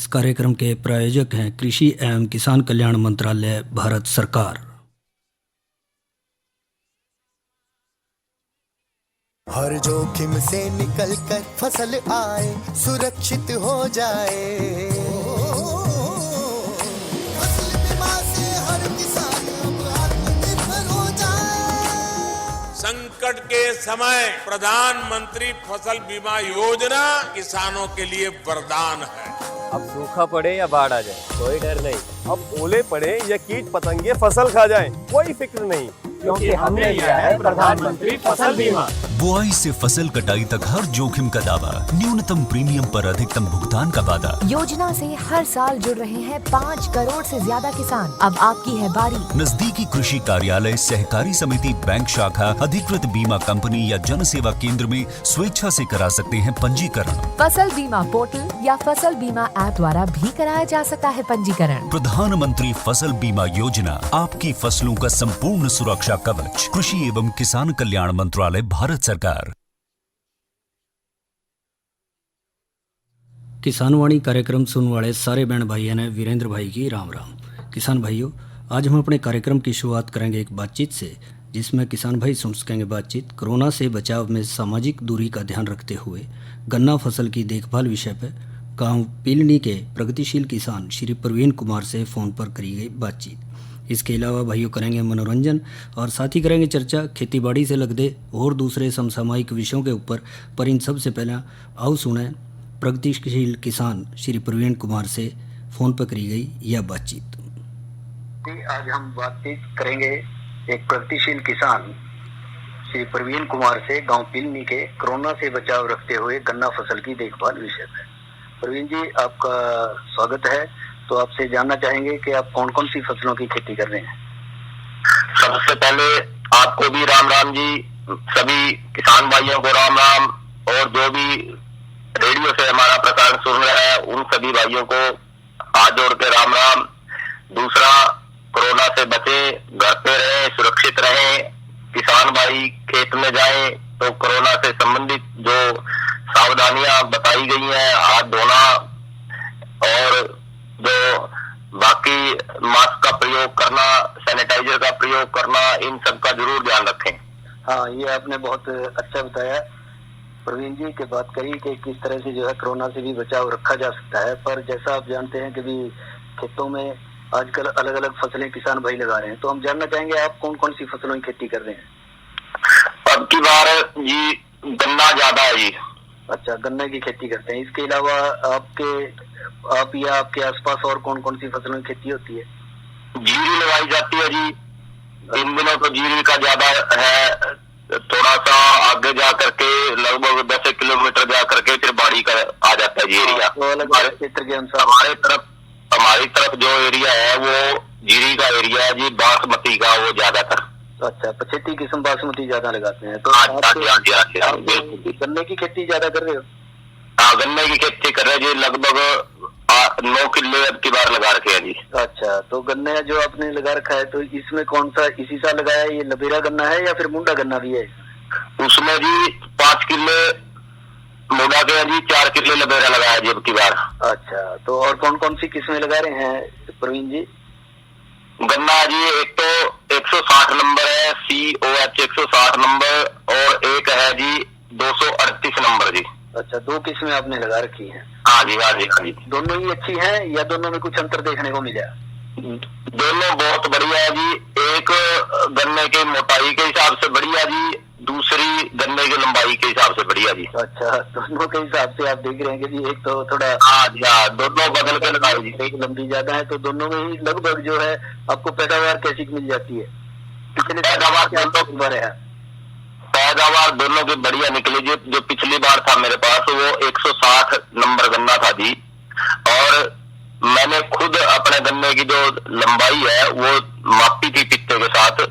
इस कार्यक्रम के प्रायोजक हैं कृषि एवं किसान कल्याण मंत्रालय, भारत सरकार। हर जोखिम से निकल कर फसल आए, सुरक्षित हो जाए। फसल बीमा से हर किसान अब आत्मनिर्भर हो जाए। संकट के समय प्रधानमंत्री फसल बीमा योजना किसानों के लिए वरदान है। अब सूखा पड़े या बाढ़ आ जाए, कोई डर नहीं। अब ओले पड़े या कीट पतंगे फसल खा जाए, कोई फिक्र नहीं, क्योंकि हमने लिया है प्रधानमंत्री फसल बीमा। बुआई से फसल कटाई तक हर जोखिम का दावा, न्यूनतम प्रीमियम पर अधिकतम भुगतान का वादा। योजना से हर साल जुड़ रहे हैं 5 करोड़ से ज्यादा किसान। अब आपकी है बारी। नजदीकी कृषि कार्यालय, सहकारी समिति, बैंक शाखा, अधिकृत बीमा कंपनी या जन सेवा केंद्र में स्वेच्छा से करा सकते हैं पंजीकरण। फसल बीमा पोर्टल या फसल बीमा ऐप द्वारा भी कराया जा सकता है पंजीकरण। प्रधानमंत्री फसल बीमा योजना, आपकी फसलों का संपूर्ण सुरक्षा कवच। कृषि एवं किसान कल्याण मंत्रालय, भारत सरकार। किसानवाणी कार्यक्रम सुनने वाले सारे बहन भाइयों ने वीरेंद्र भाई की राम राम। किसान भाइयों, आज हम अपने कार्यक्रम की शुरुआत करेंगे एक बातचीत से, जिसमें किसान भाई सुन सकेंगे बातचीत कोरोना से बचाव में सामाजिक दूरी का ध्यान रखते हुए गन्ना फसल की देखभाल विषय पर गांव पिलनी के प्रगतिशील किसान श्री प्रवीण कुमार से फ़ोन पर करी गई बातचीत। इसके अलावा भाइयों करेंगे मनोरंजन और साथ ही करेंगे चर्चा खेतीबाड़ी से लगते और दूसरे समसामयिक विषयों के ऊपर। पर इन सबसे पहले आओ सुने प्रगतिशील किसान श्री प्रवीण कुमार से फ़ोन पर करी गई यह बातचीत। आज हम बातचीत करेंगे एक प्रगतिशील किसान श्री प्रवीण कुमार से गांव पिलनी के कोरोना से बचाव रखते हुए गन्ना फसल की देखभाल विषय में। प्रवीण जी, आपका स्वागत है। तो आपसे जानना चाहेंगे कि आप कौन कौन सी फसलों की खेती कर रहे हैं। सबसे पहले आपको भी राम राम जी, सभी किसान भाइयों को राम राम, और जो भी रेडियो से हमारा प्रसारण सुन रहे हैं उन सभी भाइयों को हाथ जोड़ के राम राम। दूसरा, कोरोना से बचे, घर पे रहे, सुरक्षित रहे। किसान भाई खेत में जाए तो कोरोना से संबंधित जो सावधानियां बताई गई हैं, हाथ धोना और जो बाकी मास्क का प्रयोग करना, सैनिटाइजर का प्रयोग करना, इन सब का जरूर ध्यान रखें। हाँ, ये आपने बहुत अच्छा बताया प्रवीण जी की बात करी कि किस तरह से जो है कोरोना से भी बचाव रखा जा सकता है। पर जैसा आप जानते हैं कि भी खेतों में आजकल अलग अलग फसलें किसान भाई लगा रहे हैं, तो हम जानना चाहेंगे आप कौन कौन सी फसलों की खेती कर रहे हैं। अब की बार जी गन्ना ज्यादा है जी। अच्छा, गन्ने की खेती करते हैं। इसके अलावा आप या आपके आसपास और कौन कौन सी फसलों की खेती होती है। जीरी लगाई जाती है जी। इन दिनों तो जीरी का ज्यादा है। थोड़ा सा आगे जा करके लगभग 10 किलोमीटर जा करके फिर बाड़ी का आ जाता है जी एरिया। तो अलग अलग क्षेत्र के अनुसार हमारी तरफ जो एरिया है वो जीरी का एरिया है जी, बासमती का वो ज्यादातर। अच्छा, 75 किस्म बासमती ज्यादा लगाते हैं। तो गन्ने की खेती ज्यादा कर रहे हो। हाँ, गन्ने की खेती कर रहे हैं जी। लगभग 9 किले अब की बार लगा रखे हैं जी। अच्छा, तो गन्ना जो आपने लगा रखा है, तो इसमें कौन सा इसी साल लगाया है? ये लबेरा गन्ना है या फिर मुंडा गन्ना भी है? उसमें जी 5 किले मुंडा के जी, 4 किले लबेरा लगाया जी अब की बार। अच्छा, तो और कौन कौन सी किस्में लगा रहे हैं प्रवीण जी? गन्ना जी एक तो 160 नंबर है, COH 160 नंबर, और एक है जी 238 नंबर जी। अच्छा, 2 किस्में आपने लगा रखी हैं। हाँ जी, हाँ जी, हाँ जी। दोनों ही अच्छी हैं या दोनों में कुछ अंतर देखने को मिला? दोनों बहुत बढ़िया है जी। एक गन्ने की मोटाई के हिसाब से बढ़िया जी, दूसरी गन्ने की लंबाई के हिसाब से बढ़िया जी। अच्छा, दोनों के हिसाब से आप देख रहे हैं कि जी एक तो थोड़ा, हाँ जी, हाँ, दोनों बदल के लगाए जी। एक लंबी ज्यादा है, तो दोनों में ही लगभग जो है आपको पैदावार कैसी मिल जाती है? कितने पैदावार दोनों की बढ़िया निकली जी। जो पिछली बार था मेरे पास वो 160 नंबर गन्ना था जी, और मैंने खुद अपने गन्ने की जो लंबाई है वो मापी थी पित्ते के साथ।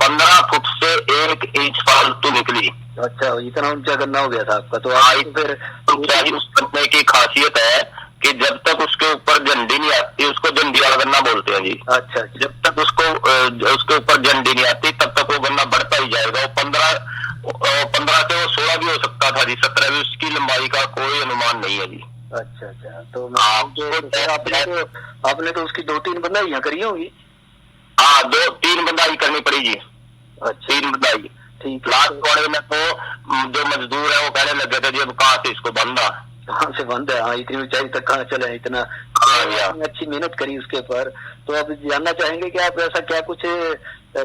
15 फुट से 1 इंच फालतू निकली। अच्छा, इतना ऊंचा गन्ना हो गया था आपका। तो फिर उस गन्ने की खासियत है कि जब तक उसके ऊपर झंडी नहीं आती, उसको झंडी वाला गन्ना बोलते हैं जी। अच्छा, जब तक उसके ऊपर झंडी नहीं आती तब तक वो गन्ना बढ़ता ही जाएगा। वो 15 से वो 16 भी हो सकता था जी, 17 भी। उसकी लंबाई का कोई अनुमान नहीं है जी। अच्छा अच्छा, तो आपने तो उसकी 2-3 बंदाइयां करी होंगी। हाँ, 2-3 बंदाई करनी पड़ी जी। अच्छा, 3 बंदाई। ठीक है। लास्ट वाले में तो जो मजदूर है वो कहने लगे थे जी अब कहाँ से इसको बंदा, कहाँ से बंद है। हाँ, इतनी ऊंचाई तक कहाँ चले, इतना अच्छी मेहनत करी उसके ऊपर। तो अब जानना चाहेंगे कि आप ऐसा क्या कुछ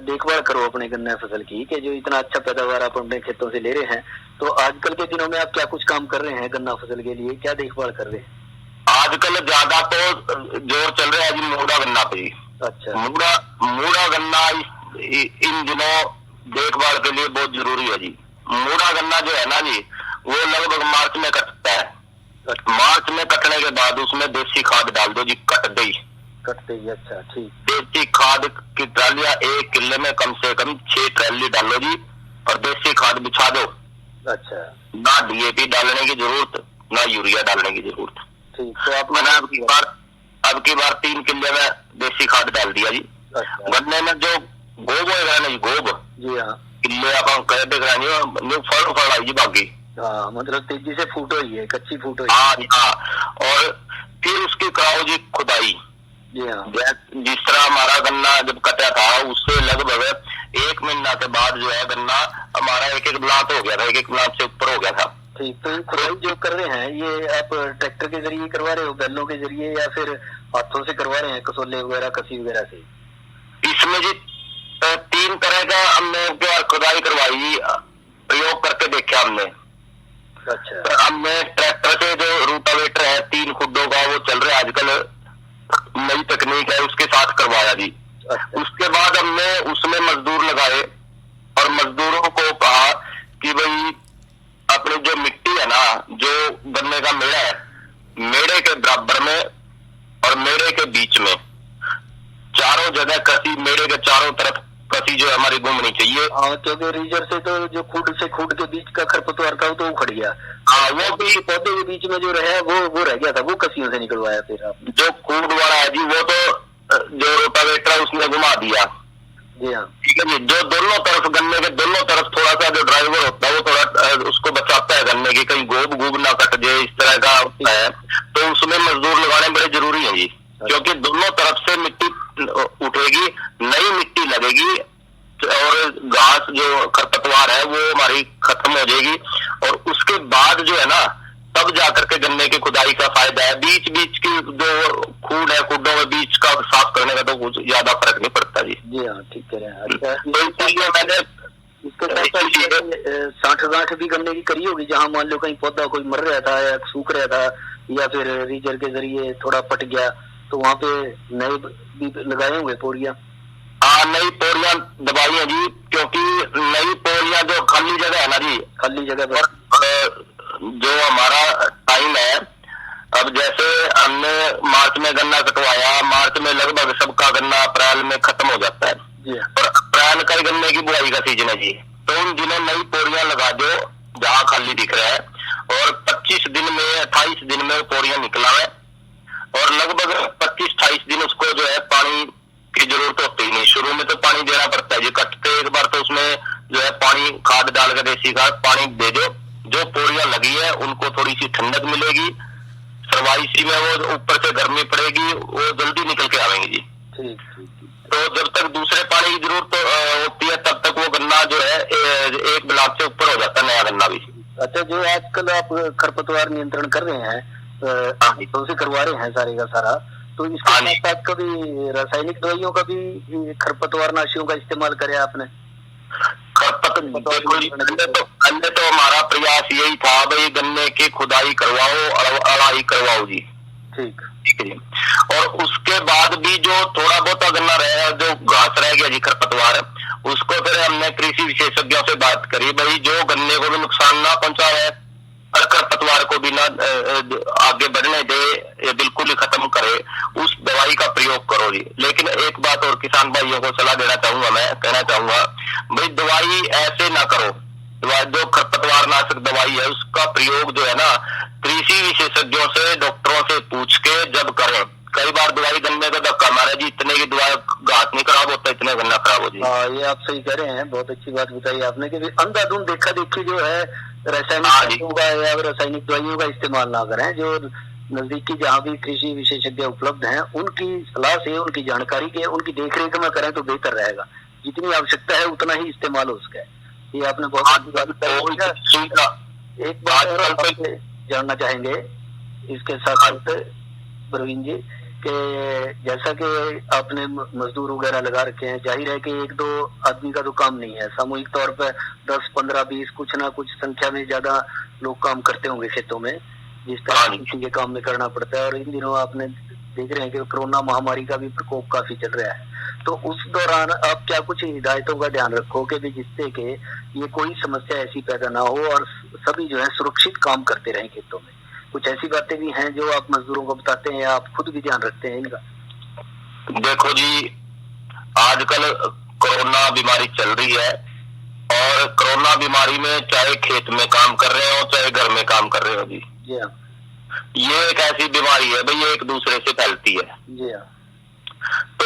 देखभाल करो अपने गन्ना फसल की, कि जो इतना अच्छा पैदावार आप अपने खेतों से ले रहे हैं, तो आजकल के दिनों में आप क्या कुछ काम कर रहे हैं गन्ना फसल के लिए, क्या देखभाल कर रहे हैं? आजकल ज्यादा तो जोर चल रहा है जी मूड़ा गन्ना पे ही। अच्छा, मूड़ा गन्ना इन दिनों देखभाल के लिए बहुत जरूरी है जी। मूड़ा गन्ना जो है ना जी, वो लगभग मार्च में कटता है। मार्च में कटने के बाद उसमें देसी खाद डाल दो जी, कटते ही। अच्छा, ठीक। देसी खाद की ट्रालियां 1 किले में कम से कम 6 ट्राली डालो जी, और देसी खाद बिछा दो। अच्छा, ना डीएपी डालने की जरूरत, ना यूरिया डालने की जरूरत। ठीक। तो आप मैंने अब की बार 3 किले में देसी खाद डाल दिया जी। अच्छा, गन्ने में जो गोब होगा ना जी, गोब जी हाँ, किले आप कह देख रहे हैं फल आई जी बाकी। हाँ, मतलब तेजी से फूट हुई है, कच्ची फूट हुई। हाँ हाँ, और फिर उसकी कराओ जी खुदाई। जी हाँ, जिस तरह हमारा गन्ना जब कटा था उससे लगभग 1 महीना के बाद जो है गन्ना हमारा एक ब्लाक हो गया था, एक ब्लाक से ऊपर हो गया था। ठीक। तो खुदाई जो कर रहे हैं ये आप ट्रैक्टर के जरिए करवा रहे हो, बैलों के जरिए, या फिर हाथों से करवा रहे हैं, कसोले वगैरह, कसी वगैरह से? इसमें जी 3 तरह का हमने खुदाई करवाई, प्रयोग करके देखा हमने। अच्छा, हमने ट्रैक्टर से जो रूटावेटर है 3 खुड्डों का, वो चल रहा है आजकल, नई तकनीक है, उसके साथ करवाया जी। अच्छा, उसके बाद हमने उसमें मजदूर लगाए और मजदूरों को कहा कि भाई अपनी जो मिट्टी है ना, जो गन्ने का मेड़ा है, मेड़े के बराबर में और मेड़े के बीच में चारों जगह कसी, मेड़े के चारों तरफ कसी जो हमारी घूमनी चाहिए। हाँ, क्योंकि रीजर से तो जो खुड से खुड के बीच का खरपतवार था तो उखड़ गया। हाँ, वो भी पौधे के बीच में जो रहा वो रह गया था, वो कसियों से निकलवाया फिर आपने? जो खूड वाला है जी, वो तो जो रोटावेटर है उसने घुमा दिया। जी हाँ, ठीक है जी। जो दोनों तरफ गन्ने के दोनों तरफ थोड़ा सा जो ड्राइवर होता है वो थोड़ा उसको बचाता है गन्ने की, कहीं गोब ना कट जाए, इस तरह का है। तो उसमें मजदूर लगाने बड़े जरूरी है जी, क्योंकि दोनों तरफ से मिट्टी उठेगी, नई मिट्टी लगेगी और घास जो खरपतवार है वो हमारी खत्म हो जाएगी। और उसके बाद जो है ना, तब जाकर के गन्ने की खुदाई का फायदा है। बीच बीच की जो खूड है, खुडों में बीच का साफ करने का तो कुछ ज्यादा फर्क नहीं पड़ता जी। जी हाँ, ठीक कह रहे हैं। अच्छा, तो इसलिए मैंने इसके साथ साठ-गांठ भी गन्ने की करी होगी, जहाँ मान लो कहीं पौधा कोई मर रहा था या सूख रहा था, या फिर रीजर के जरिए थोड़ा पट गया, तो वहाँ पे नए भी लगाए होंगे पोरियां? हाँ, नई पोरियां दबाई है जी, क्योंकि नई पोरियां जो खाली जगह है ना जी, खाली जगह पर जो हमारा टाइम है, अब जैसे हमने मार्च में गन्ना कटवाया, मार्च में लगभग सबका गन्ना अप्रैल में खत्म हो जाता है, और अप्रैल का ही गन्ने की बुआई का सीजन है जी। तो उन दिनों नई पोरियां लगा दो जहाँ खाली दिख रहा है, और 25 दिन में 28 दिन में पोरियां निकला है, और लगभग 25-28 दिन उसको जो है पानी की जरूरत होती ही नहीं। शुरू में तो पानी देना पड़ता है जी, कटते एक बार तो उसमें जो है पानी खाद डाल कर देसी खाद पानी दे दो। जो पोरियां लगी है उनको थोड़ी सी ठंडक मिलेगी, सरवाइसी में वो ऊपर से गर्मी पड़ेगी, वो जल्दी निकल के आवेंगे जी। ठीक। तो जब तक दूसरे पानी की जरूरत होती है तब तक वो गन्ना जो है 1 ब्लॉक से ऊपर हो जाता है, नया गन्ना भी। अच्छा, जो आजकल आप खरपतवार नियंत्रण कर रहे हैं, तो से करवा रहे हैं सारे का सारा, तो इसके साथ कभी रासायनिक दवाइयों का भी, खरपतवार नाशियों का इस्तेमाल करे आपने? पहले तो हमारा प्रयास यही था भाई गन्ने की खुदाई करवाओ, अड़ाई करवाओ जी। ठीक है जी। और उसके बाद भी जो थोड़ा बहुत गन्ना रह, जो घास रह गया जी, खरपतवार, उसको फिर हमने कृषि विशेषज्ञों से बात करी, भाई जो गन्ने को भी नुकसान ना पहुंचाए और खरपतवार को भी ना आगे बढ़ने दे, ये बिल्कुल ही खत्म करे, उस दवाई का प्रयोग करो जी। लेकिन एक बात और किसान भाइयों को सलाह देना चाहूंगा, मैं कहना चाहूंगा, भाई दवाई ऐसे ना करो। जो खरपतवार नाशक दवाई है उसका प्रयोग जो है ना, कृषि विशेषज्ञों से, डॉक्टरों से पूछ के जब करें। कई बार दवाई गन्ने का धक्का मारे जी, इतने की दवाई घास नहीं खराब होता, इतने गन्ना खराब हो जी। हाँ, ये आप सही कह रहे हैं, बहुत अच्छी बात बताई आपने कि अंधाधुंध देखा देखी जो है रासायनिक खादों का या रासायनिक दवाइयों का इस्तेमाल ना करें। जो नजदीकी जहाँ भी कृषि विशेषज्ञ उपलब्ध हैं उनकी सलाह से, उनकी जानकारी के, उनकी देखरेख में करें तो बेहतर रहेगा। जितनी आवश्यकता है उतना ही इस्तेमाल हो सके। ये आपने बहुत अच्छी बात बताई। एक बात और आपसे जानना चाहेंगे इसके साथ साथ प्रवीण जी कि जैसा कि आपने मजदूर वगैरह लगा रखे हैं, जाहिर है कि एक दो आदमी का तो काम नहीं है, सामूहिक तौर पर 10, 15, 20 कुछ ना कुछ संख्या में ज्यादा लोग काम करते होंगे खेतों में, जिस तरह किसी के काम में करना पड़ता है। और इन दिनों आपने देख रहे हैं कि कोरोना महामारी का भी प्रकोप काफी चल रहा है, तो उस दौरान आप क्या कुछ हिदायतों का ध्यान रखोगे भी जिससे कि ये कोई समस्या ऐसी पैदा ना हो और सभी जो है सुरक्षित काम करते रहें खेतों में? कुछ ऐसी बातें भी हैं जो आप मजदूरों को बताते हैं या आप खुद भी ध्यान रखते हैं इनका? देखो जी, आजकल कोरोना बीमारी चल रही है और कोरोना बीमारी में चाहे खेत में काम कर रहे हो चाहे घर में काम कर रहे हो जी, ये एक ऐसी बीमारी है भाई, ये एक दूसरे से फैलती है जी। तो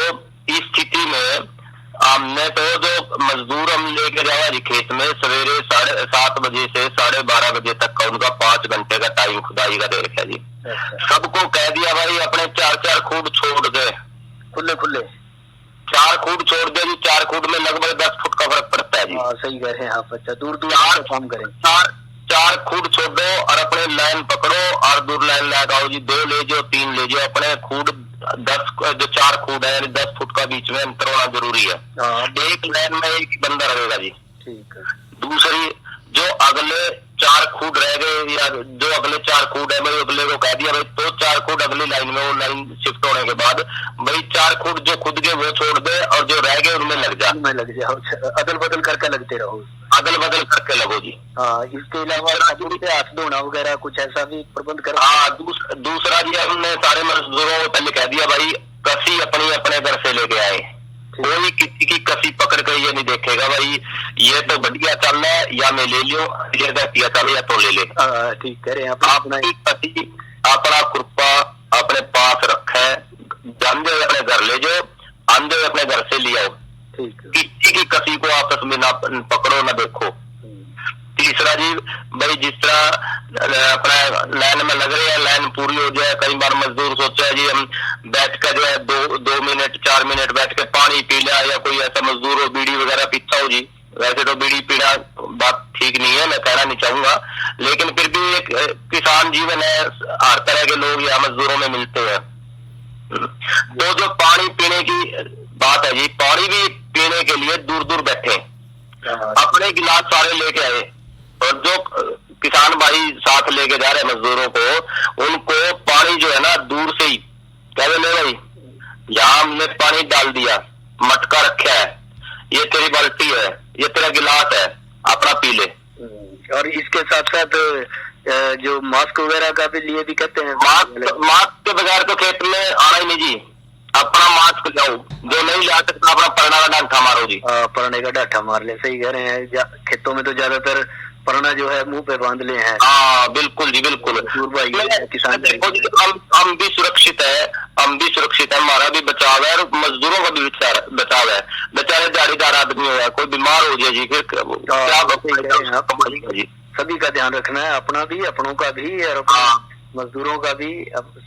इस स्थिति में हमने तो जो मजदूर हम लेके जावा जी खेत में, सवेरे 7:30 बजे से 12:30 बजे तक का उनका 5 घंटे का टाइम खुदाई का दे रखा जी। सबको कह दिया भाई अपने 4-4 खूड छोड़ दे, खुले 4 खूड छोड़ दे जी। 4 खूड में लगभग 10 फुट का फर्क पड़ता है जी। सही कह रहे हैं आप। अच्छा, दूर काम करें। 4 खूड छोड़ो और अपने लाइन पकड़ो और दूर लाइन लगाओ जी। 2 ले जाओ, 3 ले जाओ, अपने खूड 10 जो 4 खूड है 10 फुट का बीच में अंतर होना जरूरी है। एक लाइन में एक ही बंदा रहेगा जी। ठीक है। दूसरी जो अगले 4 खूड रह गए या जो अगले 4 खूड है भाई, अगले को कह दिया भाई तो 4 खूड अगली लाइन में, वो लाइन शिफ्ट होने के बाद भाई 4 खूड जो खुद के वो छोड़ दे और जो रह गए उनमें लग जाओ। अदल बदल करके लगते रहो, अदल बदल करके लगो जी। हाँ, इसके अलावा हाथ धोना वगैरह कुछ ऐसा भी प्रबंध करो। हाँ, दूसरा जी हमने सारे मजदूरों को पहले कह दिया भाई कसी अपनी अपने घर से लेके आए। कोई किसी की कसी पकड़ कर ये नहीं देखेगा भाई ये तो बढ़िया चल रहा है या मैं ले लियो, ये घटिया चल या तो ले ले। ठीक कह रहे हैं आपकी कसी अपना खुरपा अपने पास रखे, जानते अपने घर ले जाओ, आंधे अपने घर से ले आओ। किसी की कसी को आपस में ना पकड़ो ना देखो। तीसरा जी भाई जिस तरह अपना लाइन में लग रहे हैं, लाइन पूरी हो जाए। कई बार मजदूर सोचा है जी हम बैठ कर जो है 2 मिनट 4 मिनट बैठ के पानी पी लिया, या कोई ऐसा मजदूर हो बीड़ी वगैरह पीता हो जी। वैसे तो बीड़ी पीना बात ठीक नहीं है, मैं कहना नहीं चाहूंगा, लेकिन फिर भी एक किसान जीवन है, हर तरह के लोग यहाँ मजदूरों में मिलते हैं। तो जो पानी पीने की बात है जी, पानी भी पीने के लिए दूर दूर बैठे, अपने गिलास सारे लेके आए, और जो किसान भाई साथ लेके जा रहे मजदूरों को, उनको पानी जो है ना दूर से ही कह दे भाई यहाँ हमने पानी डाल दिया, मटका रखा है, ये तेरी बाल्टी है, ये तेरा गिलास है, अपना पी ले। और इसके साथ साथ जो मास्क वगैरह का भी लिए भी कहते हैं, मास्क के बगैर तो खेत में आना ही नहीं जी। अपना मास्क लाओ, जो नहीं ला सकता अपना परना का डांठा मारो जी। परने का डांठा मार ले, सही कह रहे हैं। खेतों में तो ज्यादातर परना जो है मुंह पे बांध ले हैं। हाँ बिल्कुल जी, बिल्कुल। किसान हम भी सुरक्षित है, हम भी सुरक्षित है, हमारा भी बचाव है और मजदूरों का भी बचाव है। बेचारे दाढ़ीदार आदमी हो है, कोई बीमार हो जाए जी, फिर क्या? सभी का ध्यान रखना है, अपना भी, अपनों का भी और मजदूरों का भी,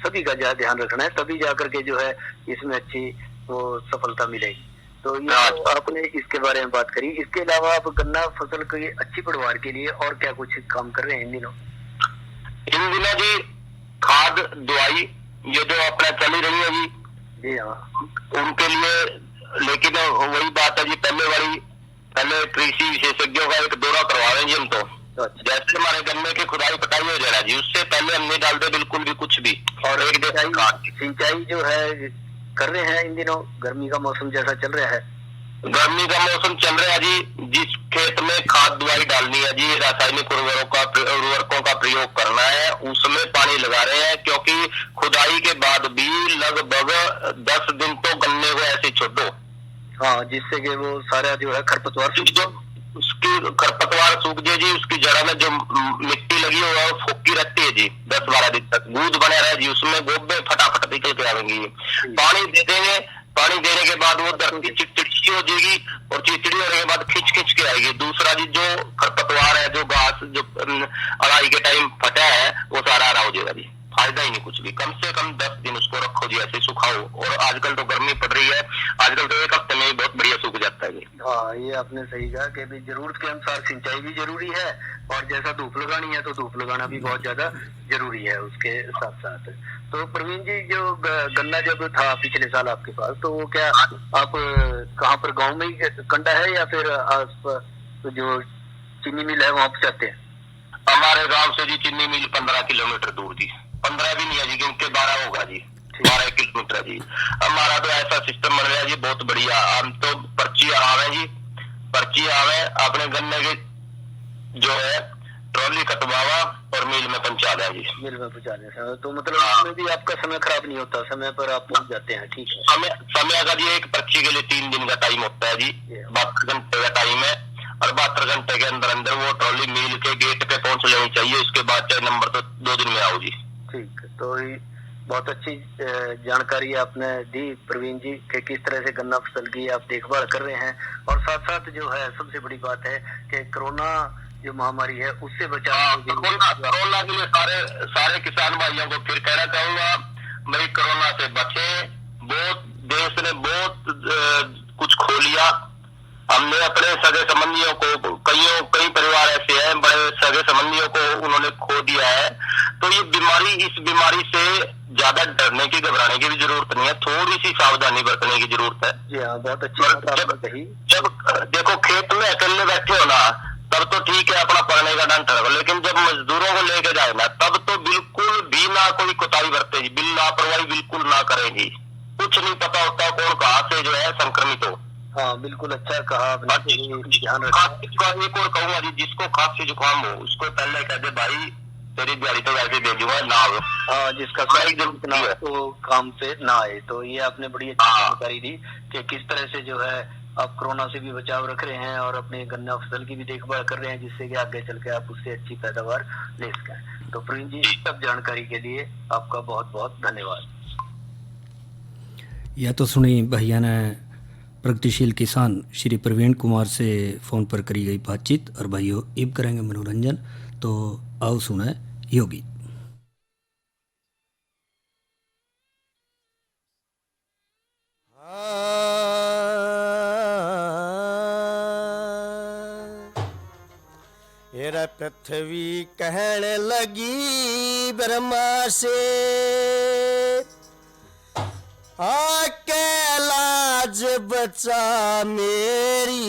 सभी का ध्यान रखना है, तभी जाकर के जो है इसमें अच्छी वो सफलता मिलेगी। तो ये आपने इसके बारे में बात करी। इसके अलावा आप गन्ना फसल की अच्छी पैदावार के लिए और क्या कुछ काम कर रहे हैं इन दिनों? इन दिनों जी खाद दवाई ये जो अपना चली रही है जी, उनके लिए, लेकिन वही बात है जी पहले कृषि विशेषज्ञों का एक दौरा करवा रहे हैं जी हम तो। जैसे हमारे गन्ने की खुदाई पटाई हो जाए जी, उससे पहले हम नहीं डालते बिल्कुल भी कुछ भी। और एक सिंचाई जो है कर रहे हैं इन दिनों, गर्मी का मौसम जैसा चल रहा है, गर्मी का मौसम चल रहा है जी, जिस खेत में खाद दवाई डालनी है जी, रासायनिक उर्वरकों का प्रयोग करना है, उसमें पानी लगा रहे हैं, क्योंकि खुदाई के बाद भी लगभग 10 दिन तो गन्ने को ऐसे छोड़ो। हाँ, जिससे कि वो सारा जो है खरपतवार उसकी खरपतवार सूख जाए जी, उसकी जड़ा में जो मिट्टी लगी हुई है वो फोकी रहती है जी 10-12 दिन तक, गूंद बने रहे जी, उसमें गोबे फटाफट निकल के आएंगी। पानी दे देंगे, पानी देने के बाद वो धरती चिड़चिड़ी हो जाएगी, और चिड़चिड़ी होने के बाद खिंच के आएगी। दूसरा जी जो खरपतवार है, जो घास जो अड़ाई के टाइम फटा है, वो सारा हरा हो जाएगा जी। फायदा ही नहीं कुछ भी। कम से कम 10 दिन उसको रखो जी, ऐसे सुखाओ। और आजकल तो गर्मी पड़ रही है, आजकल तो 1 हफ्ते में ही बहुत बढ़िया सूख जाता है जी। हाँ, ये आपने सही कहा कि भी जरूरत के अनुसार सिंचाई भी जरूरी है, और जैसा धूप लगानी है तो धूप लगाना भी बहुत ज्यादा जरूरी है उसके साथ साथ। तो प्रवीण जी, जो गन्ना जब था पिछले साल आपके पास, तो वो क्या आप कहाँ पर, गाँव में ही कंडा है या फिर आस जो चीनी मिल है वहाँ पे जाते हैं? हमारे गांव से जी चीनी मिल 15 किलोमीटर दूर जी, 15 भी नहीं है जी, क्योंकि 12 होगा जी, 12 किलोमीटर जी। हमारा तो ऐसा सिस्टम बन गया जी, बहुत बढ़िया। हम तो पर्ची आवे जी, पर्ची आवे, अपने गन्ने के जो है ट्रॉली कटवावा और मिल में पहुंचा दिया जी। मिल में पहुंचा दें, तो मतलब इसमें भी आपका समय खराब नहीं होता, समय पर आप पहुंच जाते हैं। ठीक है। समय का जी एक पर्ची के लिए 3 दिन का टाइम होता है जी, 72 घंटे का टाइम है, और 72 घंटे के अंदर अंदर वो ट्रॉली मिल के गेट पे पहुंच लेनी चाहिए। उसके बाद चाहे नंबर तो 2 दिन में आओ जी। ठीक है, तो बहुत अच्छी जानकारी आपने दी प्रवीण जी कि किस तरह से गन्ना फसल की आप देखभाल कर रहे हैं, और साथ साथ जो है सबसे बड़ी बात है कि कोरोना जो महामारी है उससे बचाव। कोरोना के लिए सारे किसान भाइयों को फिर कहना चाहूंगा, भाई कोरोना से बचे। बहुत देश ने बहुत कुछ खो लिया। हमने अपने सगे संबंधियों को, कई परिवार ऐसे हैं बड़े सगे संबंधियों को उन्होंने खो दिया है। तो ये इस बीमारी से ज्यादा डरने की, घबराने की भी जरूरत नहीं है, थोड़ी सी सावधानी बरतने की जरूरत है। जी हाँ, बहुत अच्छी बात आपने कही। जब देखो खेत में अकेले बैठे हो ना, तब तो ठीक है, अपना पढ़ने का डंड ठहरो, लेकिन जब मजदूरों को लेके जाए ना, तब तो बिल्कुल भी ना कोई कोताही बरते जी, लापरवाही बिल्कुल ना करेगी। कुछ नहीं पता होता कौन कहाँ से जो है संक्रमित हो। हाँ, बिल्कुल अच्छा कहा आपने, ध्यान रखना। एक और कहूंगा जी, जिसको खांसी जुकाम हो उसको पहले कह दे भाई तेरी दिहाड़ी तो वैसे दे दूंगा ना हो। हाँ, जिसका जरूरत ना हो तो काम पे ना आए। तो ये आपने बड़ी अच्छी जानकारी दी कि किस तरह से जो है आप कोरोना से भी बचाव रख रहे हैं और अपने गन्ना फसल की भी देखभाल कर रहे हैं, जिससे कि आगे चल के आप उससे अच्छी पैदावार ले सकें। तो प्रवीण जी, सब जानकारी के लिए आपका बहुत बहुत धन्यवाद। यह तो सुनी भैया ने प्रगतिशील किसान श्री प्रवीण कुमार से फ़ोन पर करी गई बातचीत। और भाइयों, अब करेंगे मनोरंजन, तो आओ सुने यो गीत। हेरा पृथ्वी कहने लगी ब्रह्मा से, आके लाज बचा मेरी।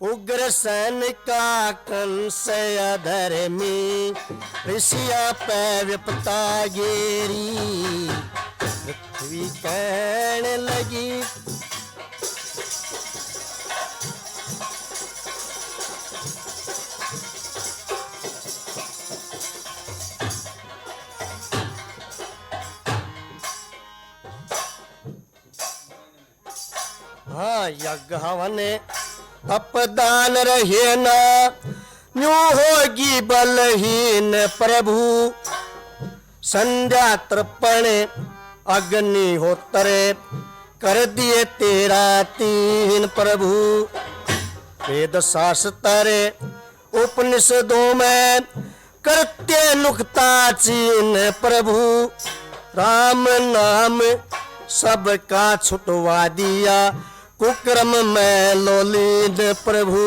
उग्रसेन का कंस अधर्मी, ऋषिया पे विपता गेरी। पृथ्वी कहने लगी यज्ञ हवन अपदान रहे न, यूं होगी बलहीन प्रभु। संध्या तर्पण अग्निहोत्र कर दिए तेरा 3 प्रभु। वेद शास्त्र उपनिषदों में करते नुक्ता चीन प्रभु। राम नाम सबका छुटवा दिया, कुक्रम में लोलीन प्रभु।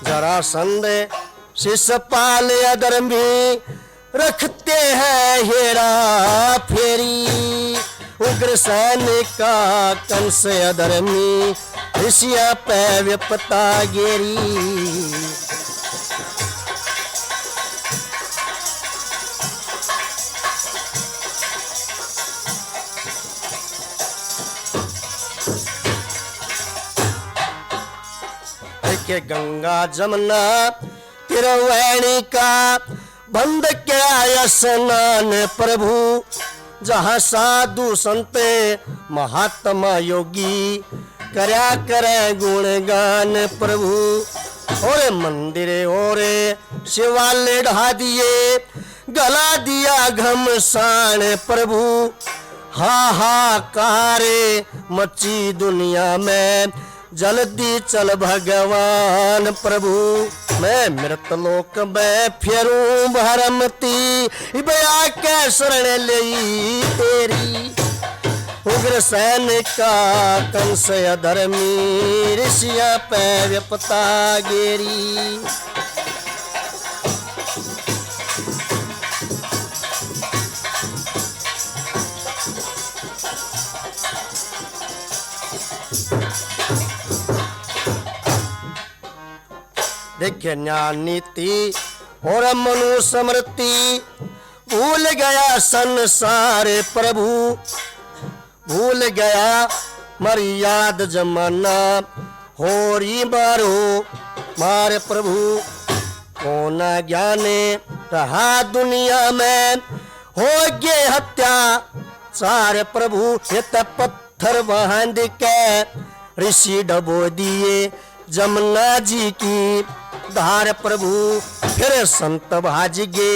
जरासंध शिषपाल अधर्मी, रखते हैं हेरा फेरी। उग्रसेन का कंस अधर्मी, ऋषिया पे विपता गेरी। के गंगा जमुना त्रिवेणी का बंद क्या स्नान प्रभु। जहाँ साधु संत महात्मा योगी करया करे गुणगान प्रभु। और मंदिर और शिवालय ढा दिए, गला दिया घमसान प्रभु। हाहाकार मची दुनिया में, जल्दी चल भगवान प्रभु, मैं मृत लोक में फेरूं भरमती, बया के शरण ले तेरी। उग्र सैन का कंस अधर्मी, ऋषिया पे विपता गेरी। देखे ज्ञान नीति और मनु समृति, भूल गया संसार प्रभु, भूल गया मर्याद जमाना, होरी मारो मारे प्रभु। कौन ज्ञाने रहा दुनिया में, हो गए हत्या सारे प्रभु। ये पत्थर बांध के ऋषि डबो दिए जमुना जी की धार प्रभु। फिर संत भाज गे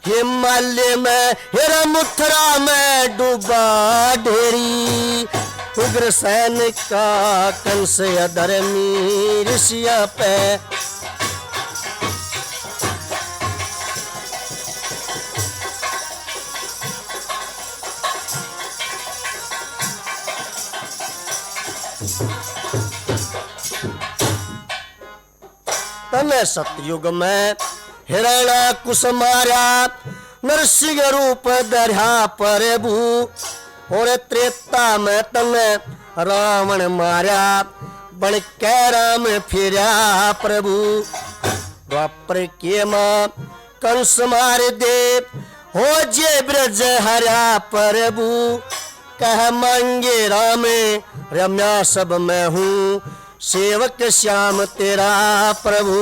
हिमालय में, हेरा मुथरा में डूबा ढेरी। उग्र सैन का कंस अधर्मी, ऋषिया पे तने सतयुग में हिरणा कुश मारा, नरसिंह रूप धरा प्रभु। और त्रेता में तने रावण मारा, बन के राम फिरा प्रभु। द्वापर के मां कंस मार दे, हो जे ब्रज हरा प्रभु। कह मांगे राम रम्या सब मैं हूँ, सेवक श्याम तेरा प्रभु।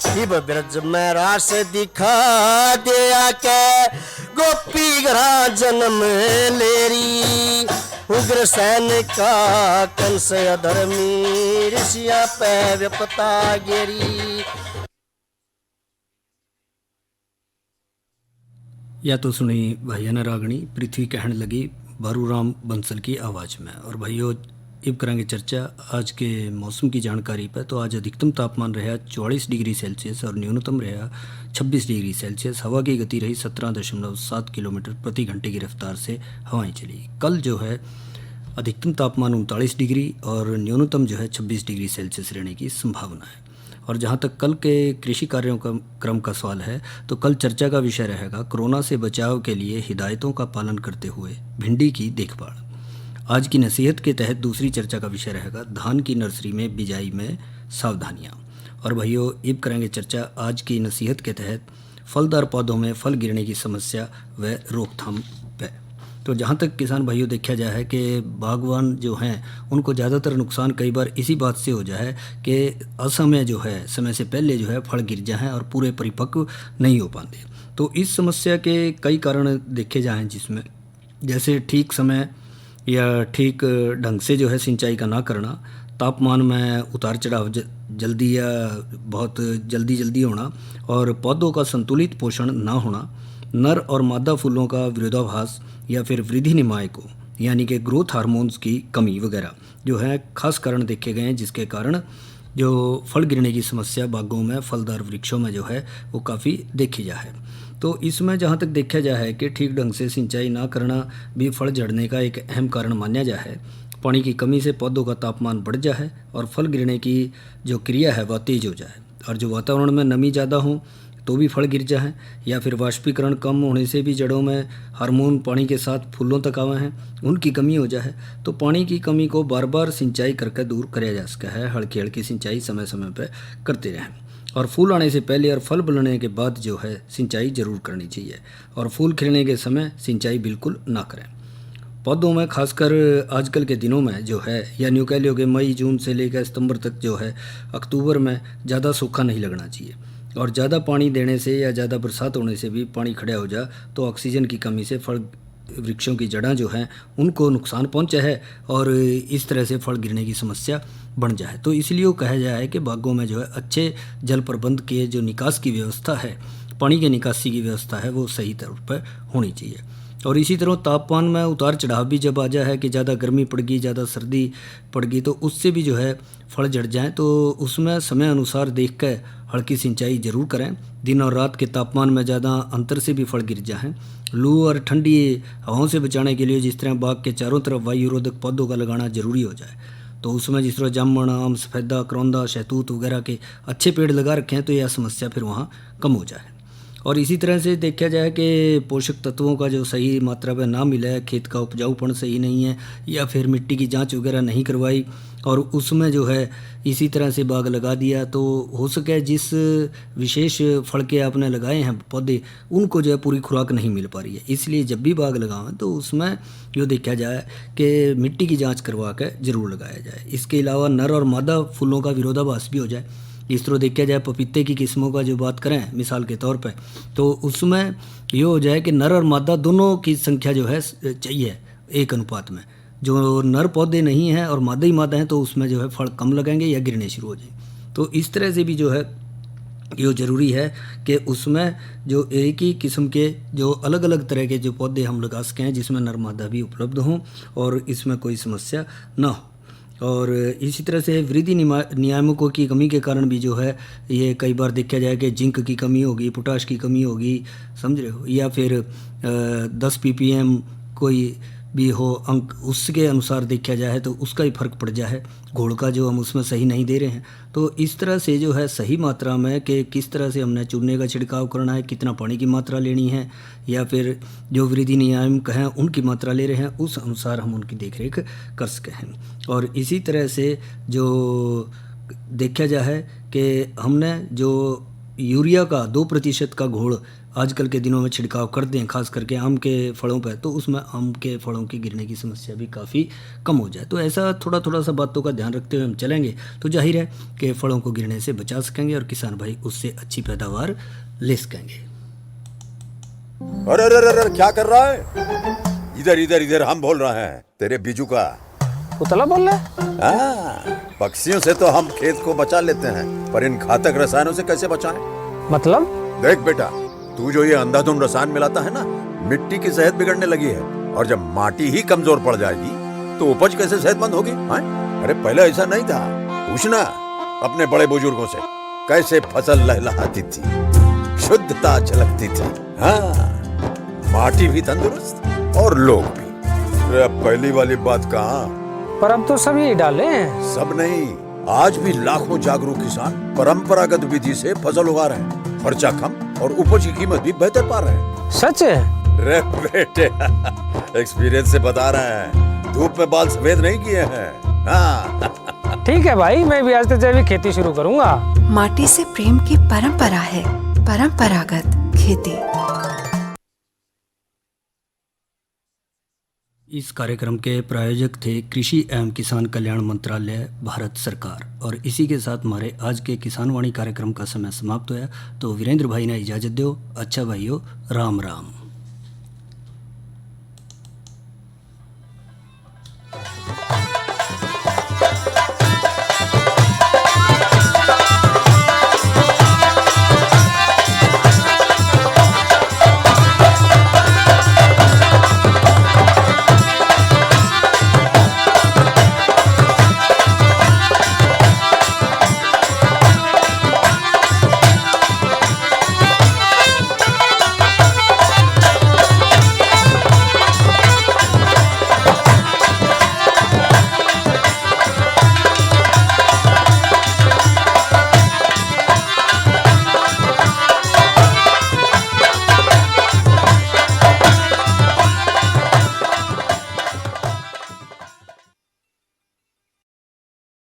शिव ब्रज में रास दिखा दिया के, गोपी घरा जन्म लेरी। उग्र सैन का कंस अधर्मी, ऋषिया पे विपता गेरी। या तो सुनी भैया ने रागणी पृथ्वी कहने लगी बारूराम बंसल की आवाज़ में। और भाइयों अब करेंगे चर्चा आज के मौसम की जानकारी पर। तो आज अधिकतम तापमान रहा 44 डिग्री सेल्सियस और न्यूनतम रहा 26 डिग्री सेल्सियस। हवा की गति रही 17.7 किलोमीटर प्रति घंटे की रफ्तार से हवाएं चली। कल जो है अधिकतम तापमान 39 डिग्री और न्यूनतम जो है 26 डिग्री सेल्सियस रहने की संभावना है। और जहाँ तक कल के कृषि कार्यों का क्रम का सवाल है, तो कल चर्चा का विषय रहेगा कोरोना से बचाव के लिए हिदायतों का पालन करते हुए भिंडी की देखभाल। आज की नसीहत के तहत दूसरी चर्चा का विषय रहेगा धान की नर्सरी में बिजाई में सावधानियां। और भाइयों अब करेंगे चर्चा आज की नसीहत के तहत फलदार पौधों में फल गिरने की समस्या व रोकथाम पे। तो जहाँ तक किसान भाइयों देखा जाए है कि बागवान जो हैं उनको ज़्यादातर नुकसान कई बार इसी बात से हो जाए कि असमय जो है समय से पहले जो है फल गिर जाए और पूरे परिपक्व नहीं हो पाते। तो इस समस्या के कई कारण देखे जाएँ, जिसमें जैसे ठीक समय या ठीक ढंग से जो है सिंचाई का ना करना, तापमान में उतार चढ़ाव जल्दी या बहुत जल्दी होना और पौधों का संतुलित पोषण ना होना, नर और मादा फूलों का विरोधाभास या फिर वृद्धि निमाय को यानी कि ग्रोथ हार्मोन्स की कमी वगैरह जो है खास कारण देखे गए हैं, जिसके कारण जो फल गिरने की समस्या बागों में फलदार वृक्षों में जो है वो काफ़ी देखी जाए। तो इसमें जहाँ तक देखा जाए है कि ठीक ढंग से सिंचाई ना करना भी फल झड़ने का एक अहम कारण माना जाए। पानी की कमी से पौधों का तापमान बढ़ जाए और फल गिरने की जो क्रिया है वह तेज हो जाए। और जो वातावरण में नमी ज़्यादा हो तो भी फल गिर जाए, या फिर वाष्पीकरण कम होने से भी जड़ों में हार्मोन पानी के साथ फूलों तक आवे हैं उनकी कमी हो जाए। तो पानी की कमी को बार बार सिंचाई करके दूर कराया जा सकता है। हल्की हल्की सिंचाई समय समय पर करते रहें और फूल आने से पहले और फल बनने के बाद जो है सिंचाई जरूर करनी चाहिए। और फूल खिलने के समय सिंचाई बिल्कुल ना करें। पौधों में खासकर आजकल के दिनों में जो है या न्यू कह लो कि मई जून से लेकर सितंबर तक जो है अक्टूबर में ज़्यादा सूखा नहीं लगना चाहिए। और ज़्यादा पानी देने से या ज़्यादा बरसात होने से भी पानी खड़ा हो जा तो ऑक्सीजन की कमी से फल वृक्षों की जड़ें जो हैं उनको नुकसान पहुंचा है और इस तरह से फल गिरने की समस्या बढ़ जाए। तो इसलिए वो कहा जाए कि बागों में जो है अच्छे जल प्रबंध के जो निकास की व्यवस्था है, पानी के निकासी की व्यवस्था है वो सही तौर पर होनी चाहिए। और इसी तरह तापमान में उतार चढ़ाव भी जब आ जाए है कि ज़्यादा गर्मी पड़ गई, ज़्यादा सर्दी पड़ गई, तो उससे भी जो है फल झड़ जाएँ, तो उसमें समय अनुसार देख कर हल्की सिंचाई जरूर करें। दिन और रात के तापमान में ज़्यादा अंतर से भी फल गिर जाएँ। लू और ठंडी हवाओं से बचाने के लिए जिस तरह बाग के चारों तरफ वायुरोधक पौधों का लगाना जरूरी हो जाए, तो उसमें जिस तरह जामुन, आम, सफ़ेदा, करौंदा, शहतूत वगैरह के अच्छे पेड़ लगा रखें तो यह समस्या फिर वहाँ कम हो जाए। और इसी तरह से देखा जाए कि पोषक तत्वों का जो सही मात्रा में ना मिला है, खेत का उपजाऊपन सही नहीं है, या फिर मिट्टी की जांच वगैरह नहीं करवाई और उसमें जो है इसी तरह से बाग लगा दिया, तो हो सके जिस विशेष फल के आपने लगाए हैं पौधे, उनको जो है पूरी खुराक नहीं मिल पा रही है। इसलिए जब भी बाग लगाएं तो उसमें जो देखा जाए कि मिट्टी की जाँच करवा कर जरूर लगाया जाए। इसके अलावा नर और मादा फूलों का विरोधाभास भी हो जाए। इस तरह देखा जाए पपीते की किस्मों का जो बात करें मिसाल के तौर पे, तो उसमें ये हो जाए कि नर और मादा दोनों की संख्या जो है चाहिए एक अनुपात में। जो नर पौधे नहीं हैं और मादा ही मादा हैं तो उसमें जो है फल कम लगेंगे या गिरने शुरू हो जाएंगे। तो इस तरह से भी जो है ये ज़रूरी है कि उसमें जो एक ही किस्म के जो अलग अलग तरह के जो पौधे हम लगा सकें जिसमें नर मादा भी उपलब्ध हों और इसमें कोई समस्या ना हो। और इसी तरह से वृद्धि नियामकों की कमी के कारण भी जो है ये कई बार देखा जाए कि जिंक की कमी होगी, पोटाश की कमी होगी, समझ रहे हो, या फिर 10 ppm कोई भी हो अंक, उसके अनुसार देखा जाए तो उसका ही फर्क पड़ जाए, घोल का जो हम उसमें सही नहीं दे रहे हैं। तो इस तरह से जो है सही मात्रा में कि किस तरह से हमने चूने का छिड़काव करना है, कितना पानी की मात्रा लेनी है, या फिर जो वृद्धि नियामक हैं उनकी मात्रा ले रहे हैं, उस अनुसार हम उनकी देखरेख कर सके हैं। और इसी तरह से जो देखा जाए कि हमने जो यूरिया का 2% का घोल आजकल के दिनों में छिड़काव कर दें, खास करके आम के फलों पर, तो उसमें आम के फलों की गिरने की समस्या भी काफ़ी कम हो जाए। तो ऐसा थोड़ा सा बातों का ध्यान रखते हुए हम चलेंगे तो जाहिर है कि फलों को गिरने से बचा सकेंगे और किसान भाई उससे अच्छी पैदावार ले सकेंगे। अरे अरे अरे क्या कर रहा है? इधर इधर इधर हम बोल रहे हैं तेरे बीजू का। उतला बोल रहा है? हाँ, पक्षियों से तो हम खेत को बचा लेते हैं, पर इन घातक रसायनों से कैसे बचाएं? मतलब? देख बेटा, तू जो ये अंधाधुंध रसायन मिलाता है ना, मिट्टी की सेहत बिगड़ने लगी है। और जब माटी ही कमजोर पड़ जाएगी तो उपज कैसे सेहतमंद होगी? अरे पहले ऐसा नहीं था। पूछना अपने बड़े बुजुर्गों से, कैसे फसल लहलहाती थी, शुद्धता झलकती थी। हाँ, माटी भी तंदुरुस्त और लोग भी। अब पहली वाली बात कहाँ? पर अब तो सभी डाले हैं। सब नहीं, आज भी लाखों जागरूक किसान परंपरागत विधि से फसल उगा रहे हैं। खर्चा कम और उपज की कीमत भी बेहतर पा रहे हैं। सच है? रे बेटे, एक्सपीरियंस से बता रहे हैं, धूप में बाल सफेद नहीं किए हैं। हाँ। ठीक है भाई, मैं भी आज से जैविक खेती शुरू करूंगा। माटी से प्रेम की परंपरा है, परंपरागत खेती। इस कार्यक्रम के प्रायोजक थे कृषि एवं किसान कल्याण मंत्रालय, भारत सरकार। और इसी के साथ हमारे आज के किसान वाणी कार्यक्रम का समय समाप्त हुआ। तो वीरेंद्र भाई ने इजाज़त दो। अच्छा भाइयों, राम राम।